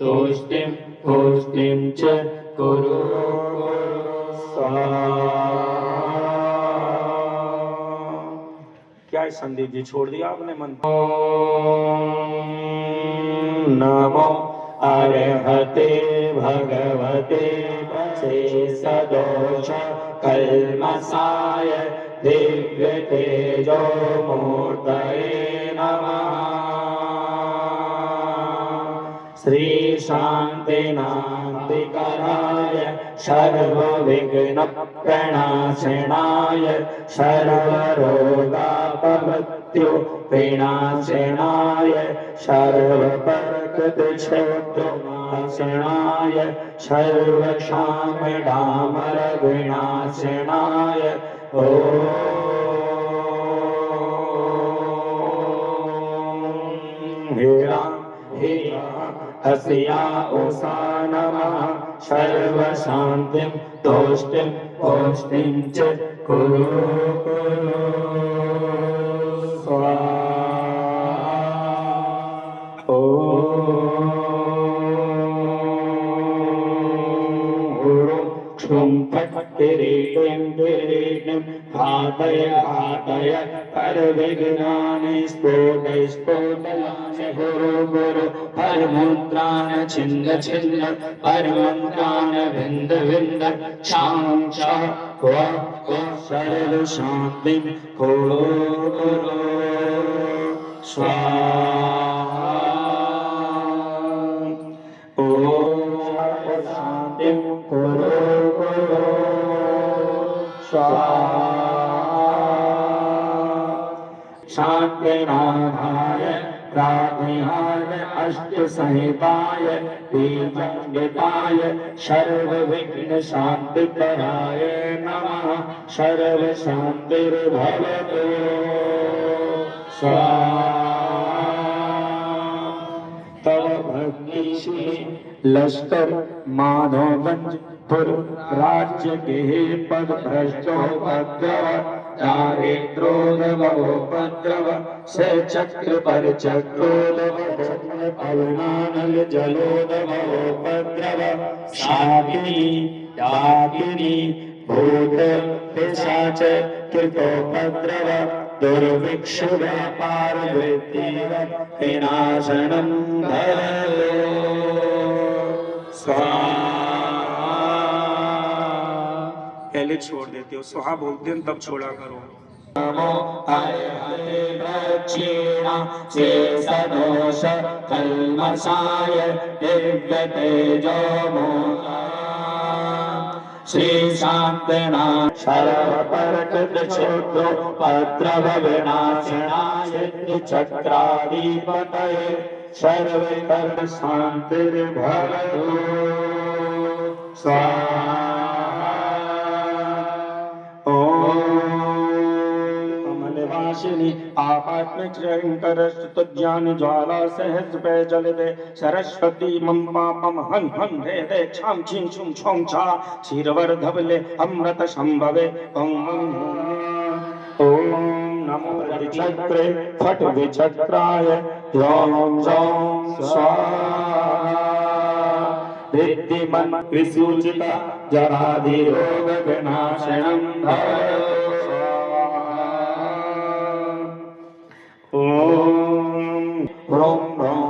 तुष्टिं पुष्टिं च कुरु स्वाहा। क्या है संदीप जी, छोड़ दिया आपने मन? नमो अर्हते भगवते शेषदोष कल्मषाय दिव्य तेजो मूर्तये नमः। श्री शान्तिनान्तिकराय सर्वविघ्न प्रणाशनाय सर्वरोगापमृत्यु विनाशनाय सर्वपर्कतक्षोत्रनाशनाय सर्वक्षामडामर विनाशनाय अस्या उषा नमः। सर्वशान्तिं तुष्टिं पुष्टिं च कुरु स्वाहा। क्षुं फट् किरीटिं किरीटिं घातय घातय परविघ्नानि स्फोट स्फोटयामि गुरु गुरु परमुद्रान् छिन्द छिन्द परमन्त्रान् विन्द विन्द क्षां क्षः क्व सर्वशान्तिं कुरु स्वाहा। शान्तिं कुरु स्वाहा। शान्तिनाथाय प्रातिहाय अष्टसंहिताय बीजंडिताय सर्वविघ्न शान्तिकराय नमः। सर्वशान्तिर्भवतु स्वाहा। तव भक्ति लश्कर माधवगंज पुर राज्य के पद भ्रष्टोपद्रव दारिद्रोपद्रव से चक्र पर चक्रोदव पवनानल जलोदवोपद्रव शाकिनी डाकिनी भूत पिशाच कृतोपद्रव दुर्भिक्ष व्यापार वृत्ति विनाशनं भवतु स्वाहा। पहले छोड़ देते हो, स्वाहा बोलते हैं तब छोड़ा करो। नमो अर्हते दक्षिणा शेषदोष कल्मषाय दिव्य तेजो श्री शान्तना सर्वपर्कट क्षोत्रोपद्रव विनाशनाय चक्राधिपतये सर्वकर्म शान्तिर्भवतु स्वाहा। आपात्मचरंकर ज्ञान ज्वाला सहज पे जलदे सरस्वती मम पापम हन हन दे दे छाम छीं छुम छोम छा क्षीरवर धवले अमृत संभवे ओम नमो चक्रे फट विचक्राय ओम स्वाहा। विद्धिमन् विसूचिता जराधिरोग विनाशनं भवतु ओम ह्रों ह्रों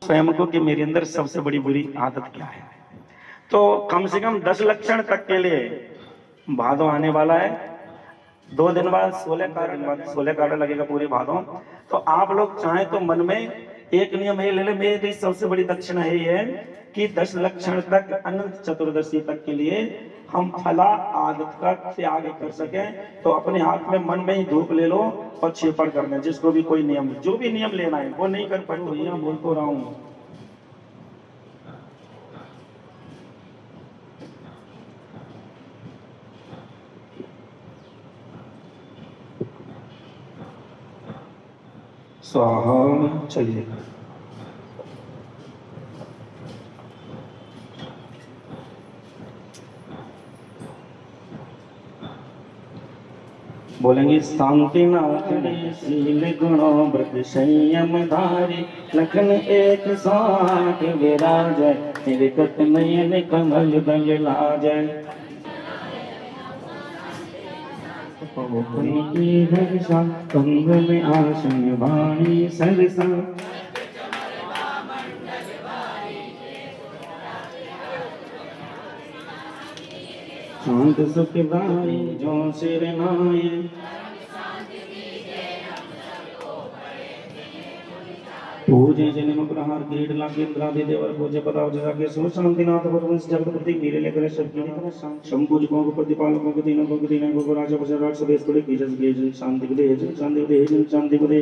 स्वयं को कि मेरे अंदर सबसे बड़ी बुरी आदत क्या है। तो कम से कम 10 लक्षण तक के लिए भादों आने वाला है। 2 दिन बाद 16 कार्ड लगेगा पूरे भादों। तो आप लोग चाहें तो मन में एक नियम ये ले ले, मेरी सबसे बड़ी दक्षिणा यही है कि 10 लक्षण तक अनंत चतुर्दशी तक के लिए हम फला आदत का त्याग कर सकें। तो अपने हाथ में मन में ही धूप ले लो और छेपड़ करना। जिसको भी कोई नियम, जो भी नियम लेना है वो नहीं कर पाए भैया, बोल तो रहा हूँ। स्वाहा। चलिए बोलेंगे शांतिनाथ शील गुणों व्रत संयम धारी लखन एक साथ विराज निर्कट नयन कमल दल लाजय कंग में आसन वाणी सरसा शांत सुखदाई जो सिर नाये पूजे जन्म प्रहार किरीट लागे इंद्रादि देवर पूजे पदाव जागे सो शांतिनाथ भगवंश जगतपति मीरे लेकर शक्ति शंभु को प्रतिपालकों को तीनों को राजा प्रजा स्वदेश को कीजस गेजन शांति को दे शांति को दे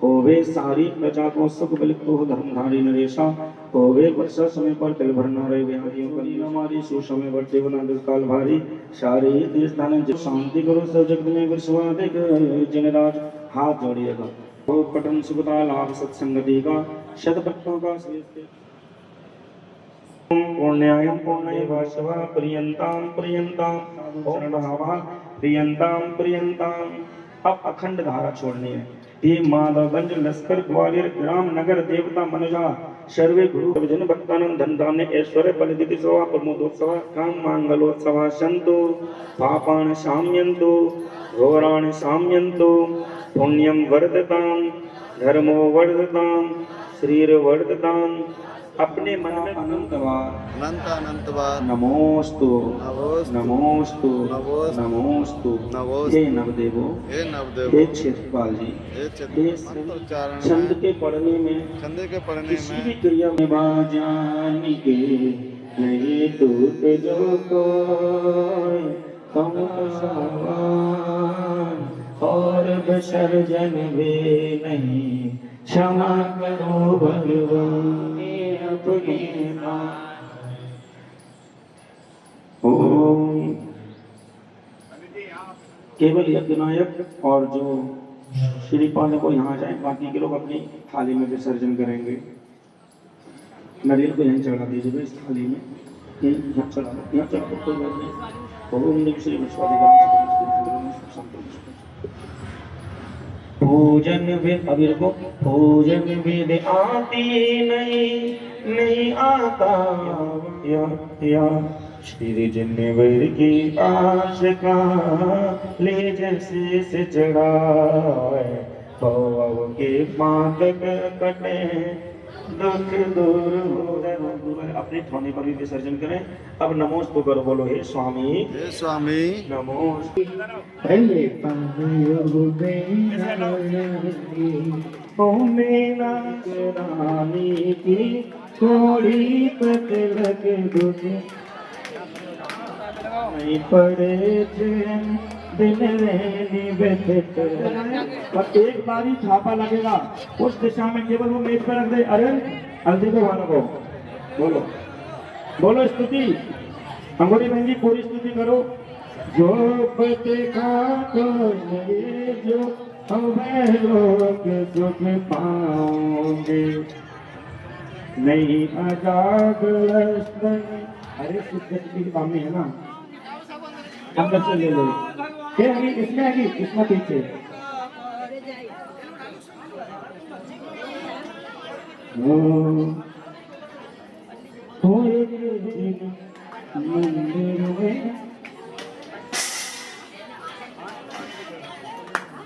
होवे सारी प्रजा को सुख बल को धर्मधारी नरेशा होवे वर्षा समय पर कल भरना रहे बिहारियों कली हमारी सुसमय वर्षे बना दुष्काल भारी सारे तीर्थ स्थान शांति करो सब जगत में विश्वादिक जनराज हाथ जोड़िएगा पठन सुखता लाभ सत्संगति का शतपथों का पुण्यायं पुण्यैव शिवा प्रियंतां प्रियंतां अब अखंड धारा छोड़नी है। ये माधवगंज लश्कर ग्वालियर ग्राम नगर देवता मनुजा सर्वे गुरु जन भक्तानंद धन धान्य ऐश्वर्य बलिदिति सवा प्रमोदोत्सव काम मांगलोत्सव संतो पापान शाम्यंतो घोरान शाम्यंतो पुण्यम वर्धतां धर्मो वर्धतां श्रीर वर्धतां अपने मन में अनंतवार नमोस्तु नमोस्तु नमोस्तु हे नवदेवो हे क्षेत्रपाल जी छंद के पढ़ने में किसी भी क्रिया में बाजानी के नहीं टूट जो कोई और बशर जन भी नहीं क्षमा करो भगवान अपने ओम केवल यज्ञनायक और जो श्रीपाल को यहाँ जाए बाकी के लोग अपनी थाली में विसर्जन करेंगे। नारियल को यहीं चढ़ा दीजिए इस थाली में यहाँ चढ़ा कोई बात नहीं। ओम नमः श्री भोजन विद अबीर को भोजन विद आती नहीं आता या श्री जिन्नेवर की आश का ले जैसे से चढ़ाए भव के पातक कटे दुख दूर हो जाए अपने ठोने पर भी विसर्जन करें। अब नमोस्तु करो बोलो हे स्वामी नमोस्तु रानी की थोड़ी पतलक दुख नहीं पड़े दिन और एक बार ही छापा लगेगा उस दिशा में केवल वो मेज पर रख दे। अरे हल्दी को वालों को बोलो बोलो स्तुति अंगूठी बहन जी पूरी स्तुति करो। जो देखा तो जो लोग सुख पाओगे नहीं आजाद अरे सुख काम में है ना हम बच्चे ले लो इसमें आगे इसमें पीछे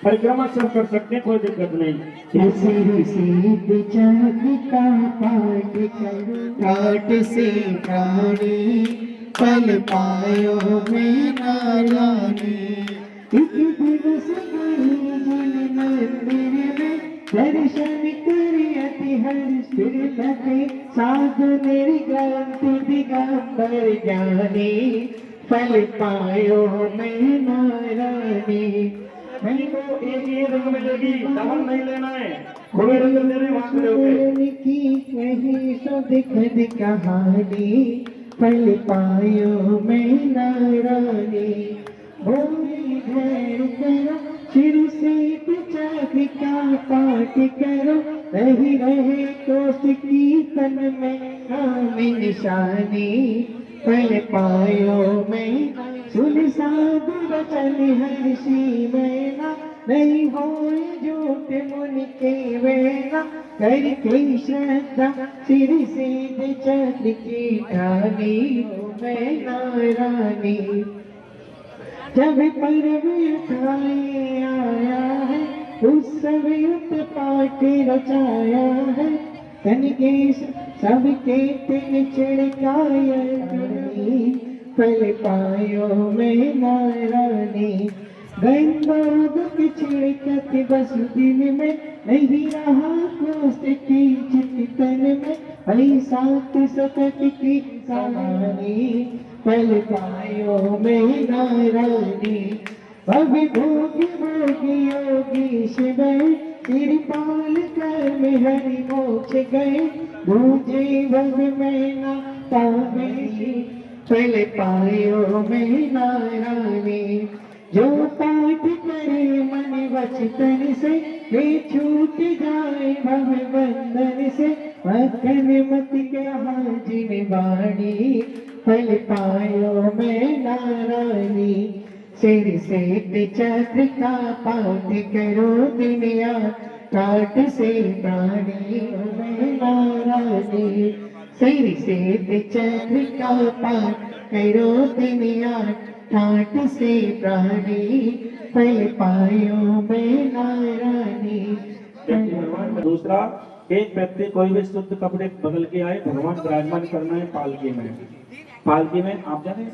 परिक्रमा सब कर सकते हैं, कोई दिक्कत नहीं। काट से प्राणी पल पायो में नारायणी दर्शन करियति हर स्थिर साधु निर्ग्रंथ दिगंबर ज्ञानी पल पायो में नारायणी। नहीं तो एक ही रंग मिलेगी, डबल नहीं लेना है, खुले रंग लेने वाले की कहीं सो दिख कहानी पल पायो में नारायणी। भोली घर करो सिर से पिचाक का पाठ करो रही रहे कोस की तन में नाम निशानी पल पायो में सुन साधु वचन हर्षि मैना, नहीं होए झूठ मुनि के वेना, करके श्रद्धा सिर सीध चक्र की ठानी, हो मैना रानी। जब पर्व उठाए आया है, उत्सव उत्पात रचाया है, तन के सबके तिन छिड़काया करनी, फल पायो मैना रानी। गंधोदक छिड़कत बस दिल में, नहीं रहा कोष्ठ की चितन में, भई सात सतत की कहानी, फल पायो मैना रानी। अभी भोगी भोगी योगी शिव, तिरपाल कर में हरि मोक्ष गए, दूजे भव मैना पावे, फल पायो मैना रानी। जो पाठ करे मन वचन से, वे छूट जाए भव बंधन से, मखन मत कहा जिन वाणी, फल पायो मैना रानी। सिर से चक्र का पाठ करो दुनिया, काट से प्राणी मैना रानी। सिर से चक्र का पाठ करो दुनिया, ठाट से प्राणी, फल पायो मैना रानी। दूसरा, एक व्यक्ति कोई भी शुद्ध कपड़े बदल के आए, भगवान विराजमान करना है पालकी में। पालकी में आप जाने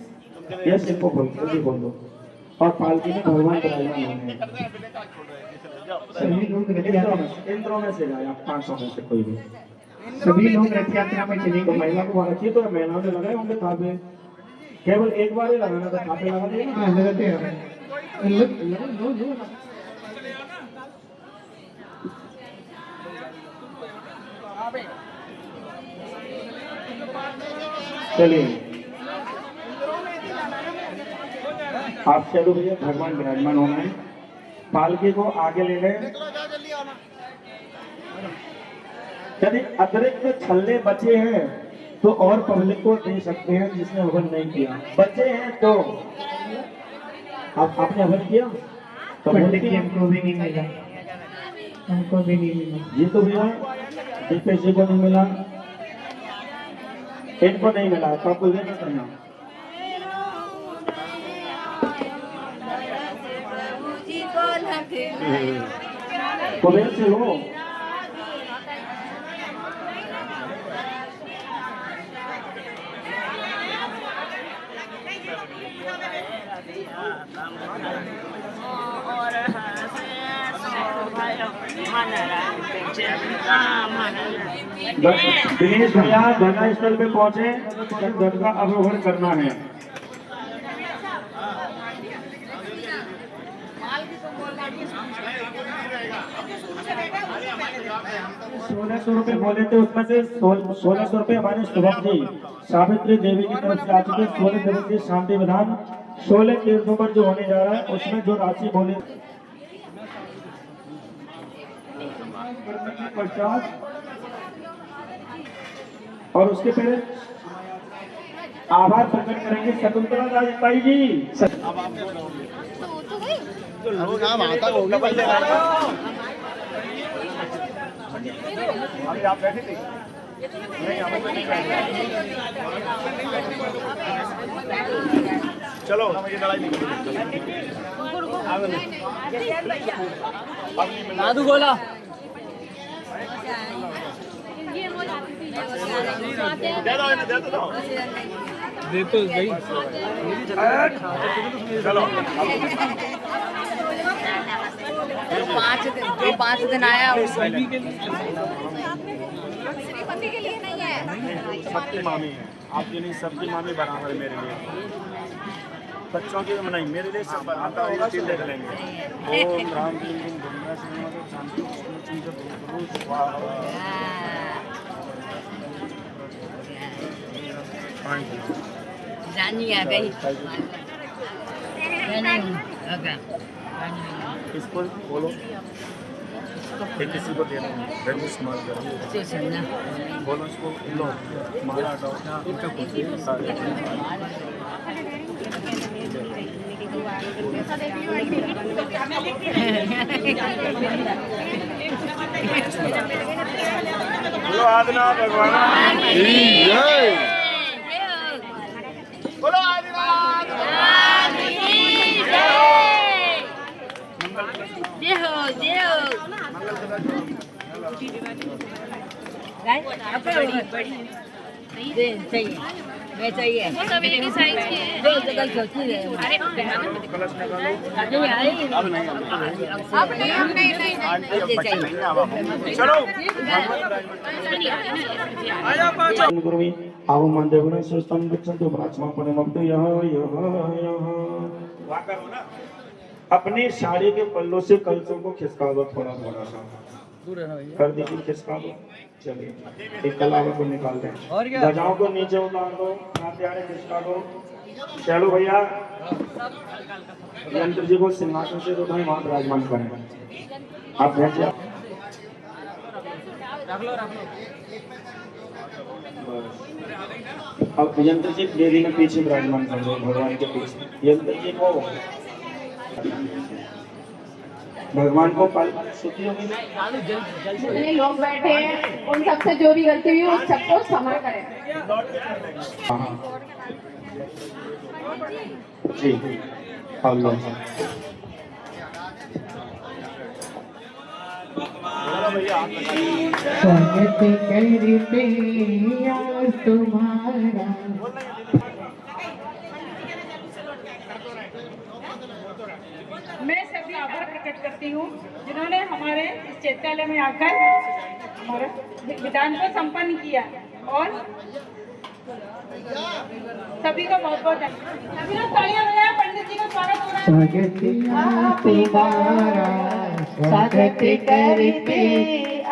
यस इनको बोल दो, और पालकी में भगवान विराजमान होंगे। सभी लोग इंद्रों में से जाए, आप 500 में से कोई भी, सभी लोग रथ यात्रा में चलेंगे। तो महिला को वहां रखिए, तो महिलाओं ने लगाए होंगे ताबे, केवल एक बार ही लगाना था, ताबे लगा दिए। हाँ लगाते हैं। चलिए आप चलो भैया, भगवान विराजमान होना है। पालकी को आगे ले लें। यदि अतिरिक्त छल्ले बचे हैं तो और पब्लिक को दे सकते हैं जिसने हवन नहीं किया। बचे हैं तो आप आपने हवन किया तो हमको भी नहीं मिला, हमको भी नहीं मिला। ये तो भैया किसी को नहीं मिला, इनको नहीं मिला, तो आपको ये नहीं करना। कुबेर से हो दिनेश भैया गंगा स्थल पे पहुंचे, गंगा का अवरोहण करना है। ₹1600 बोले थे, उसमें से 1600 हमारे शुभम जी सावित्री देवी की तरफ से आ चुके। 16 दिवसीय शांति विधान 16 तीर्थों पर जो होने जा रहा है, उसमें जो राशि बोले 50, और उसके पहले आभार प्रकट करेंगे शकुंतला दास जी। अभी आप बैठे थे? नहीं, हम तो नहीं बैठे। चलो मुझे लड़ाई नहीं नादू बोला दे तो भाई। चलो 5 दिन आया श्रीपति के लिए नहीं है, सबकी मामी है आपकी नहीं, सबकी मामी बराबर है मेरे लिए। बच्चों की नहीं, मेरे लिए सब आता होगा, चीज देख लेंगे। ओम राम शांति रानी आ गई। इसको बोलो ये किसी को दे रहे हैं, रंजिश माल कर बोलो इसको, लो माला हटाओ। बोलो आदिनाथ भगवान की जय। बोलो आदिनाथ भगवान की जय। मैं चाहिए वो सब एक ही साइज की है। दो जगह छोटी है। अरे कलश निकालो। अब नहीं हम नहीं चलो गुरुवी आओ मान देवना सुस्तम गच्छन्तु प्राचमा पणमक्तु यहाँ करो ना। अपनी साड़ी के पल्लों से कलशों को खिसका दो, थोड़ा थोड़ा सा कर दीजिए, खिसका दो। चलिए एक कलावा को निकाल दें, ध्वजाओं को नीचे उतार दो, हथियारे खिसका दो। चलो भैया यंत्र जी को सिंहासन से उठाएं, वहां विराजमान करें। आप भेजिए, अब यंत्र जी देवी में पीछे विराजमान कर दो, भगवान के पीछे। यंत्र जी को भगवान को जितने लोग बैठे हैं उन सबसे जो भी गलती हुई उन सबको क्षमा करें। जी अल्लाह स्वागत करते आज तुम्हारा। मैं सभी आभार प्रकट करती हूँ जिन्होंने हमारे इस चैत्यालय में आकर हमारे विधान को संपन्न किया, और सभी को बहुत बहुत सभी लोग तालियां बजाएं। पंडित जी का स्वागत हो रहा है। स्वागत करते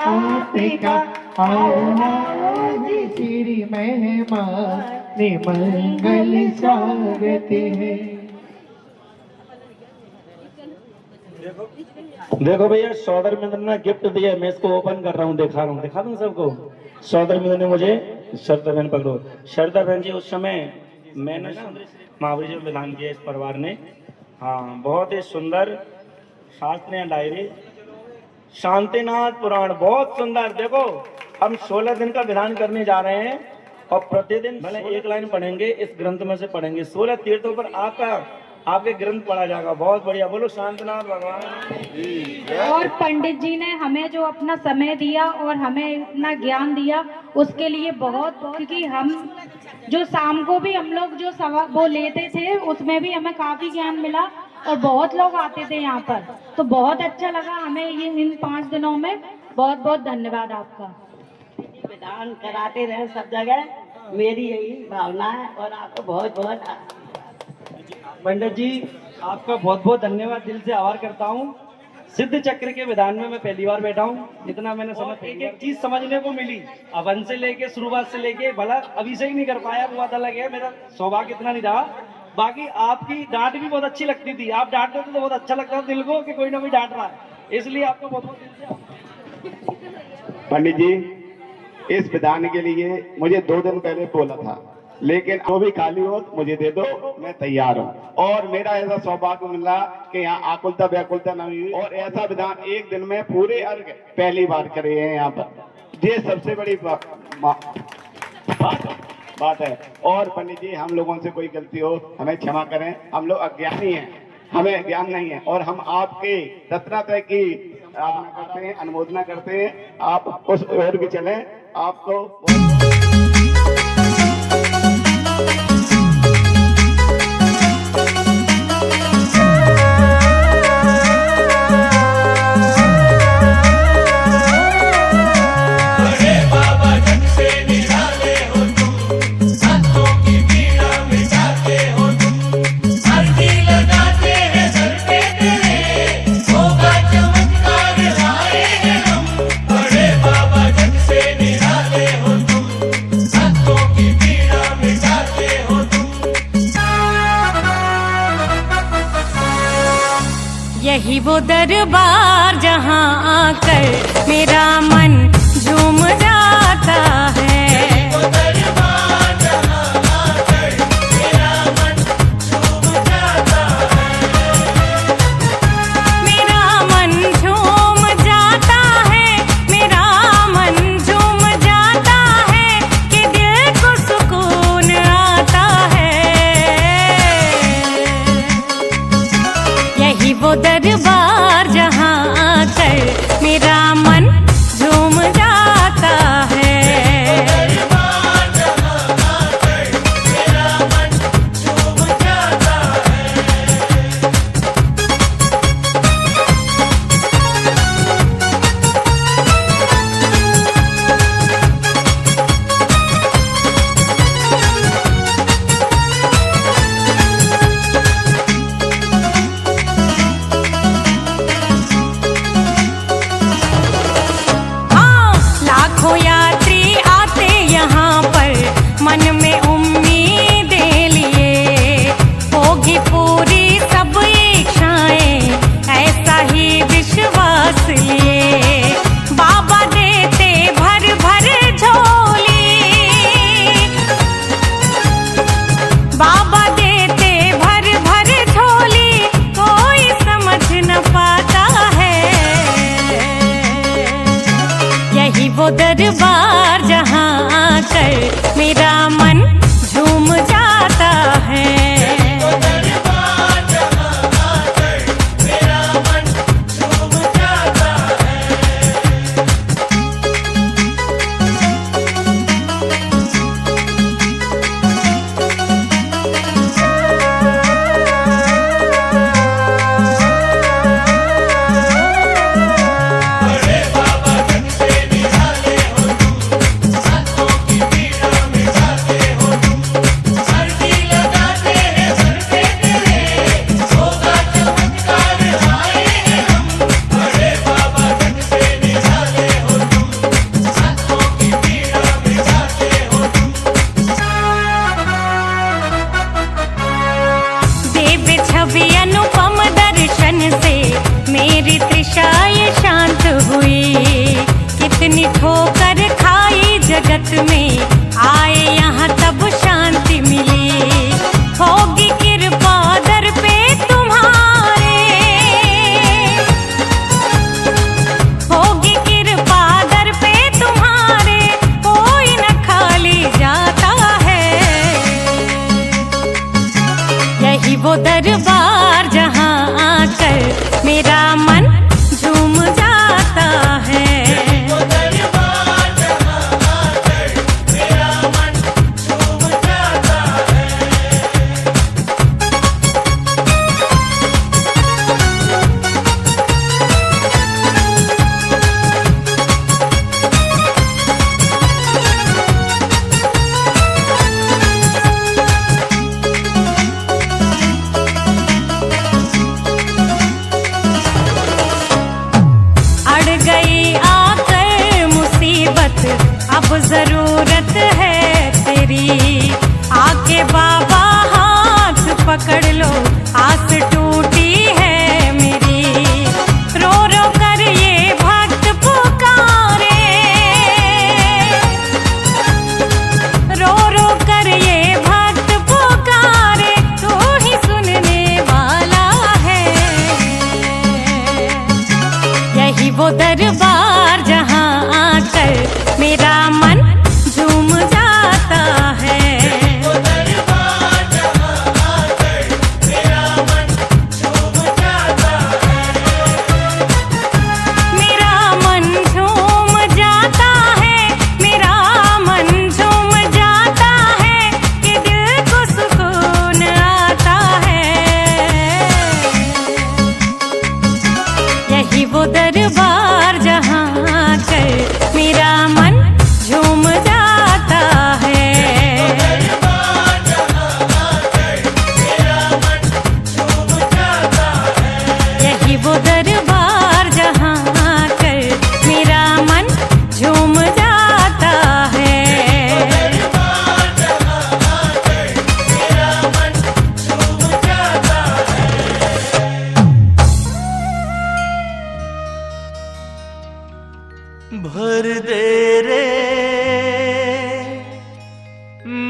आपका आज श्री मेहमान मंगल स्वागत है। देखो भैया सौदर मित्र ने गिफ्ट दिया, मैं इसको ओपन कर रहा हूँ, दिखा दूँ सबको। सौदर मित्र ने मुझे शरदा बहन पकड़ो, शरदा बहन जी उस समय मैंने महावीर जी विधान किया इस परिवार ने। हाँ बहुत ही सुंदर शास्त्रीय डायरी, शांतिनाथ पुराण बहुत सुंदर। देखो हम 16 दिन का विधान करने जा रहे हैं और प्रतिदिन भले एक लाइन पढ़ेंगे, इस ग्रंथ में से पढ़ेंगे। 16 तीर्थों पर आपके ग्रंथ पढ़ा जाएगा। बहुत बढ़िया, बोलो शांतिनाथ भगवान। और पंडित जी ने हमें जो अपना समय दिया और हमें इतना ज्ञान दिया उसके लिए बहुत, क्योंकि हम जो शाम को भी हम लोग जो वो लेते थे उसमें भी हमें काफी ज्ञान मिला और बहुत लोग आते थे यहाँ पर, तो बहुत अच्छा लगा हमें ये इन 5 दिनों में। बहुत बहुत धन्यवाद आपका। विधान कराते रहे सब जगह, मेरी यही भावना है। और आपको बहुत बहुत पंडित जी आपका बहुत बहुत धन्यवाद, दिल से आभार करता हूँ। सिद्ध चक्र के विधान में मैं पहली बार बैठा हूँ, इतना मैंने समझ, एक चीज समझने को मिली। अवन से लेके शुरुआत से लेके, भला अभी से ही नहीं कर पाया वो बात अलग है, मेरा सौभाग्य इतना नहीं रहा। बाकी आपकी डांट भी बहुत अच्छी लगती थी, आप डांटते थे तो बहुत अच्छा लगता था दिल को कि कोई ना कोई डांट रहा है, इसलिए आपको बहुत बहुत दिल से। पंडित जी इस विधान के लिए मुझे 2 दिन पहले बोला था, लेकिन वो भी खाली हो मुझे दे दो, मैं तैयार हूँ। और मेरा ऐसा सौभाग्य मिला कि यहाँ आकुलता व्याकुलता नहीं हुई, और ऐसा विधान एक दिन में पूरे अर्घ पहली बार करे हैं यहाँ पर, ये सबसे बड़ी बात है। और पंडित जी हम लोगों से कोई गलती हो हमें क्षमा करें, हम लोग अज्ञानी हैं, हमें ज्ञान नहीं है, और हम आपके रत्नात्रय की करते हैं, अनुमोदना करते हैं। आप उस ओर भी चलें। आपको यही वो दरबार जहाँ आकर मेरा मन झूम जाता है। मेरा मन झूम जाता है, मेरा मन झूम जाता है कि दिल को सुकून आता है। यही वो दरबार जहाँ आकर मेरा मन झूम जाता है। लाखों यात्री आते यहाँ पर मन में उम्मीदें लिए, होगी पूरी सब इच्छाएं ऐसा ही विश्वास लिए। बाबा देते भर भर झोली, बाबा देते भर भर झोली, कोई समझ न पाता है। यही वो दरबार जहाँ आकर मेरा मन झूम जाता है। देव छवि अनुपम दर्शन से मेरी तृषा ये शांत हुई। कितनी ठोकर खाई जगत में आए यहाँ तब शांति मिली। होगी कृपा दर पे तुम्हारे, होगी कृपा दर पे तुम्हारे, कोई न खाली जाता है। यही वो दरबार जहाँ आकर मेरा मन झूम जाता है।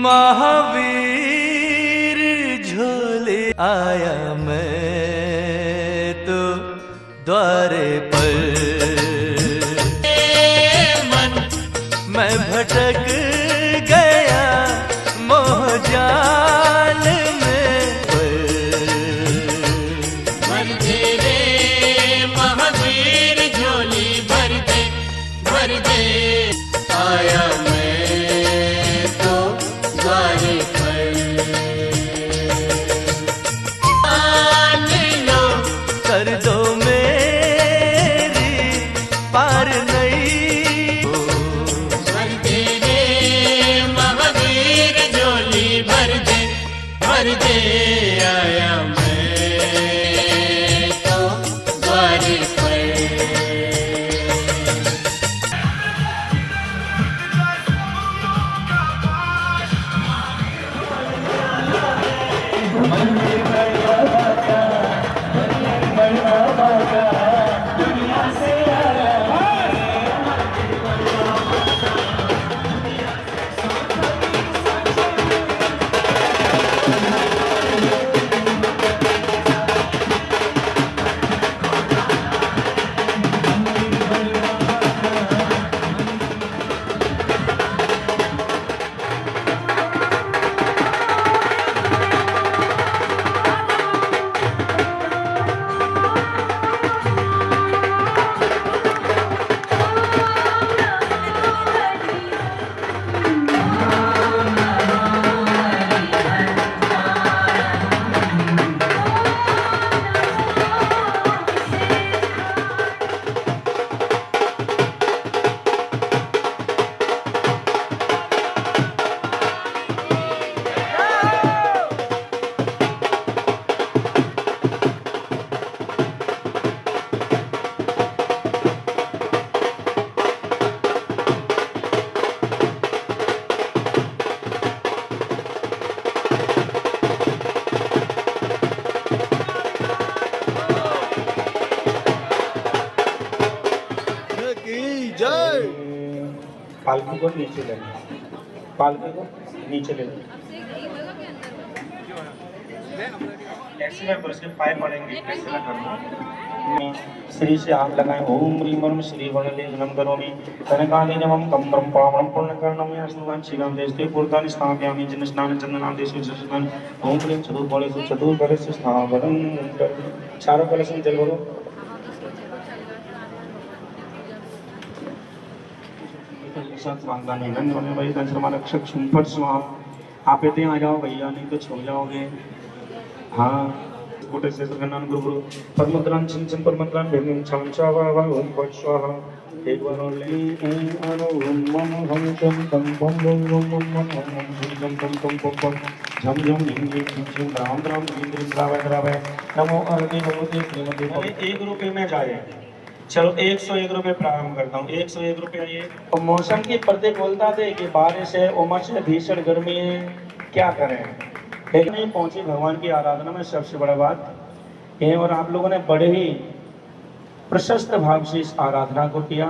महावीर झोले आया मैं तो द्वारे पर, मन मैं भटक गया मोह जाल में भर दे रे महावीर झोली भर दे आया मैं तो द्वारे पर। कर दो मेरी पार नहीं, भर दे रे महावीर झोली भर दे आया मैं तो द्वारे पर। पालकी को नीचे ले, पालकी को नीचे ले, ऐसे में उसके पाए पड़ेंगे, ऐसे ना करना। श्री से हाथ लगाएं, ओम ह्रीं वरम श्री वरदे धनम करोमि कनकादीनमं कम्रं पावनं पूर्णकर्णं यास्तुतां श्रीराम देशते पूर्तानि स्थापयामि जिन स्नान चंदनादेशु सुसुतान् ओम ह्रीं चतुर्बलेषु चतुर्बलेषु स्थावरं चारों कलश में जल भरो। आप इतने आ जाओ भैया, नहीं तो छो जाओगे। हाँ कोटे से गन्नान गुरु गुरु परमंत्रान चिंचन परमंत्रान भेमिं छाम चावा वा ओम भट स्वाहा। एक बार और ले अनु मम हम तम तम बम बम बम बम बम हम तम तम तम पम झम झम हिंदी झम राम राम इंद्र रावय रावय नमो अरति भगवते श्रीमती। 1 रुपये में जाए, चलो 101 रुपये प्रारंभ करता हूँ। 101 रुपये। ये तो मौसम की प्रतिकूलता थे कि बारिश है, उमस है, भीषण गर्मी है, क्या करें, लेकिन नहीं पहुंचे भगवान की आराधना में सबसे बड़ा बात है। और आप लोगों ने बड़े ही प्रशस्त भाव से इस आराधना को किया।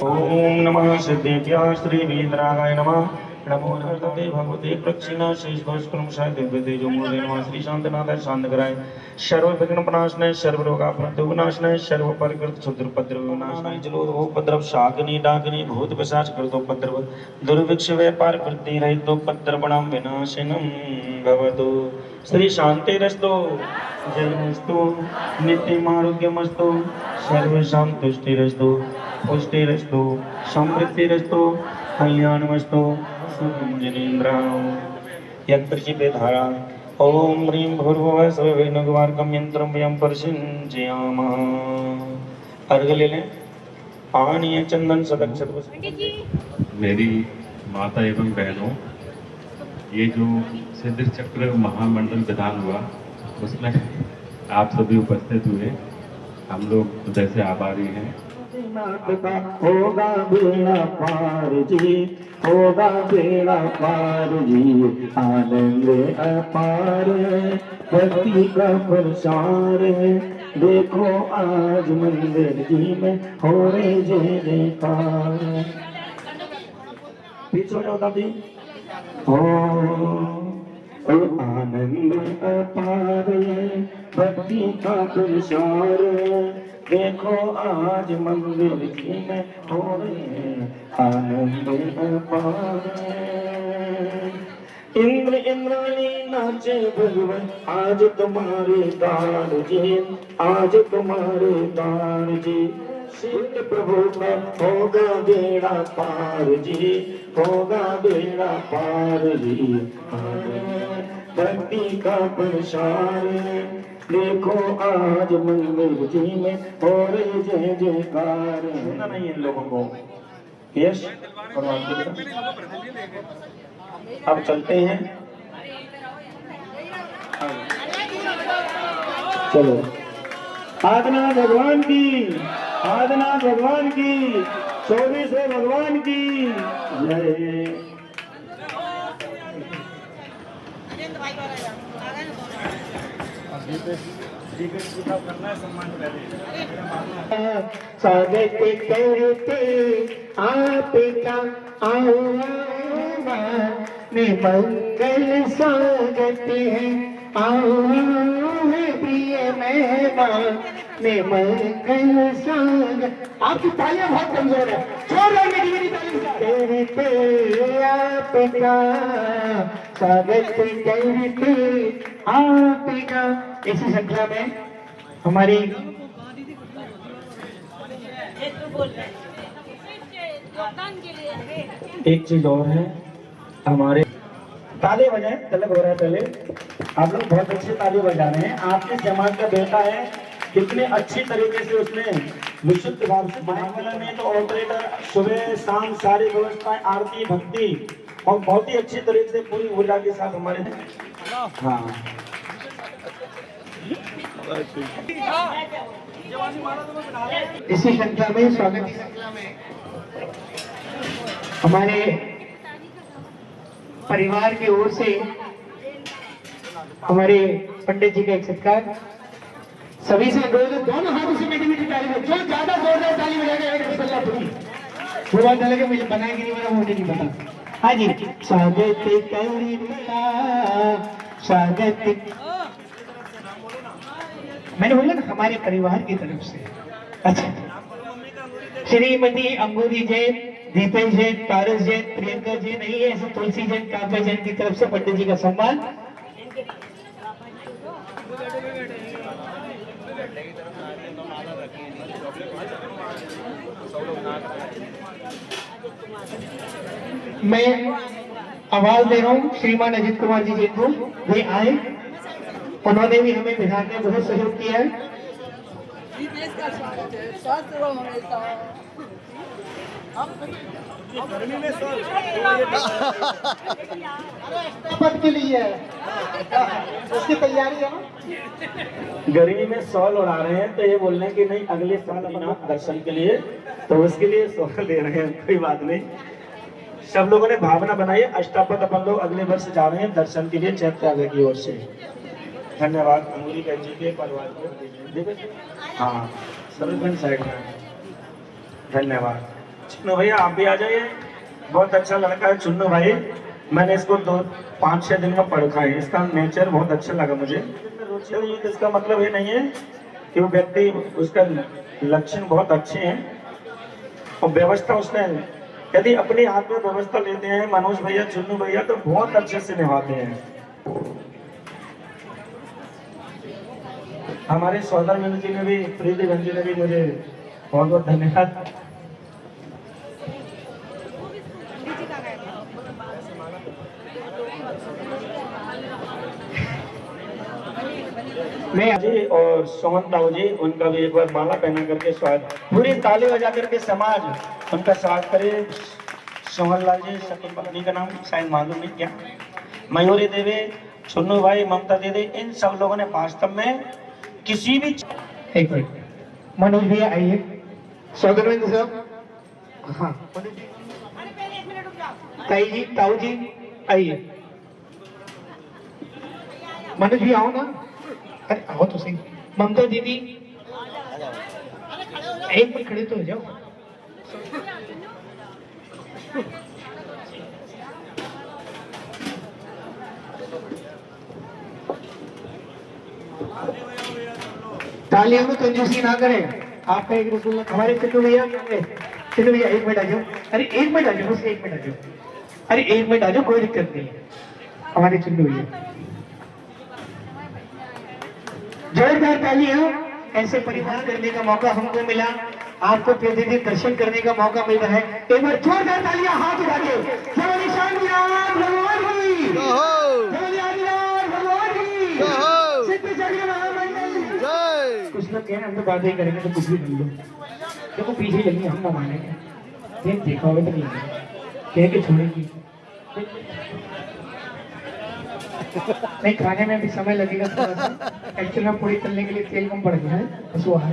ओम नमः सिद्धेभ्यः श्री वीतरागाय नमः। नमो नमस्ते भगवते प्रक्षिणा शेष घोषक्रमशाय दिव्य तेजो मूर्ते नमः। श्री शांतनाथाय शांतकराय सर्व विघ्न प्रणाशनाय सर्व रोगापहृतविनाशनाय सर्व परिकृत क्षुद्रपद्रव विनाशनाय जलोदरोपद्रव शाकिनी डाकिनी भूत पिशाच कृतोपद्रव दुर्भिक्ष व्यापार वृद्धि रहितोपद्रवणां विनाशिनं भवतु। श्री शांतिरस्तु जयमस्तु नित्यमारोग्यमस्तु सर्वशांतिरस्तु पुष्टिरस्तु समृद्धिरस्तु कल्याणमस्तु शुभमुनिन्द्रां यत्प्रचिपे धारा। ओम ह्रीं भूर्भुवः स्वः विघ्ननिवारकं यन्त्रं वयं परिषिञ्चयामः। अर्घ ले लें। पानीय चंदन सदक्षत। मेरी माता एवं बहनों, ये जो सिद्ध चक्र महामंडल विधान हुआ उसमें आप सभी उपस्थित हुए, हम लोग हृदय से आभारी हैं। होगा बेड़ा पार जी, होगा बेड़ा पार जी, आनंद अपार भक्ति का प्रसार। देखो आज मंदिर जी में हो रहे जय जयकार। पीछे जाओ दादी। ओ आनंद अपार भक्ति का तुषार, देखो आज मंदिर में हो रहे आनंद अपार। इंद्र इंद्राणी नाचे भगवान, आज तुम्हारे दार जी, आज तुम्हारे दार जी। शिव प्रभु का होगा बेड़ा पार जी, होगा बेड़ा पार जी। भक्ति का प्रसार, देखो आज मंदिर जी में हो रहे जय जयकार। सुना नहीं इन लोगों को? यश अब चलते हैं, चलो। आदिनाथ भगवान की, आदिनाथ भगवान की, 24वें भगवान की जय। स्वागत करते आपका मंगल स्वागत है, आओ है प्रिय मेहमान में मंगल स्वागत। आपकी तालियां बहुत कमजोर है, जोरदार मेरी तालियां। आपका स्वागत करते आपका। इसी श्रृंखला में हमारी एक चीज और है, हमारे ताली बजाएं, तलब हो रहा है। पहले आप लोग बहुत अच्छे ताली बजा रहे हैं। आपके समाज का बेटा है, कितने अच्छी तरीके से उसने विशुद्ध भाव से बनाया में, तो ऑपरेटर सुबह शाम सारी व्यवस्थाएं, आरती भक्ति और बहुत ही अच्छी तरीके से पूरी ऊर्जा के साथ हमारे। हाँ इसी श्रृंखला में, स्वागत की श्रृंखला में हमारे परिवार की ओर से हमारे पंडित जी का एक सत्कार। सभी से अनुरोध है, दोनों हाथों से मीठी मीठी ताली बजाओ। जो ज्यादा जोरदार ताली बजाएगा वो बात अलग है, मुझे बनाएगी नहीं, मेरा मुझे नहीं पता। हाँ जी, स्वागत स्वागत मैंने बोला ना हमारे परिवार की तरफ से। अच्छा, श्रीमती अंगूरी जैन, दीपेश जैन, पारस जैन, प्रियंका जैन नहीं है, ऐसे तुलसी जैन, काव्या जैन की तरफ से पंडित जी का सम्मान। मैं आवाज दे रहा हूँ श्रीमान अजित कुमार जी को, वे आए, उन्होंने भी हमें बिहार में बहुत सहयोग किया है। पद के लिए उसकी तैयारी है। गर्मी में सॉल उड़ा रहे हैं, तो ये बोल रहे हैं कि नहीं अगले साल अपना दर्शन के लिए, तो उसके लिए सॉल दे रहे हैं। कोई बात नहीं, सब लोगों ने भावना बनाई है। अष्टापद अपन लोग अगले वर्ष जा रहे हैं दर्शन के लिए चैत्याग की ओर से। धन्यवाद अंगूरी जी के परिवार को। हाँ सर्वजन साइड में धन्यवाद। चुन्नू भैया आप भी आ जाइए, बहुत अच्छा लड़का है चुन्नू भाई। मैंने इसको 5-6 दिन में पढ़ा है, इसका नेचर बहुत अच्छा लगा मुझे। इसका मतलब ये नहीं है कि वो व्यक्ति, उसका लक्षण बहुत अच्छे हैं और व्यवस्था उसने, यदि अपने हाथ में व्यवस्था लेते हैं मनोज भैया, चुन्नू भैया, तो बहुत अच्छे से निभाते हैं। हमारे सौदामिनी जी ने भी, प्रीति बहन जी ने भी मुझे बहुत बहुत धन्यवाद। मैं जी और सोहन ताऊ जी, उनका भी एक बार माला पहना करके स्वागत, पूरी ताली बजा करके समाज उनका स्वागत करे। सोहन लाल जी, सती पत्नी का नाम शायद मालूम नहीं क्या, मयूरी देवी, चुन्नू भाई, ममता दीदी, इन सब लोगों ने वास्तव में किसी भी। एक मिनट मनोज भैया आइए, सौगरविंद साहब, हाँ ताई जी, ताऊ जी आइए, मनोज भी आओ ना, अरे आओ तो सही। ममता दीदी एक मिनट खड़े तो हो जाओ। तालियों में कंजूसी ना करें। आपका एक रसूल हमारे चिन्नू भैया, चिन्नू भैया 1 मिनट आ जाओ। अरे 1 मिनट आ जाओ, बस 1 मिनट आ जाओ। अरे 1 मिनट आ जाओ, कोई दिक्कत नहीं है। हमारे चिन्नू भैया जोरदार तालियां। ऐसे परिवार करने का मौका हमको मिला, आपको प्रतिदिन दर्शन करने का मौका मिल रहा है। एक बार जोरदार तालियां हाथ उठा के भगवान की, सिद्ध चक्र महामंडल। कुछ लोग कह रहे हम तो बातें करेंगे तो कुछ भी कर लो, देखो पीछे लगी हम ना मानेंगे। देखा होगा तो नहीं कह के छोड़ेगी नहीं, खाने में भी समय लगेगा थोड़ा सा। एक्चुअली में पूरी तलने के लिए तेल कम पड़ गया है, बस वो है।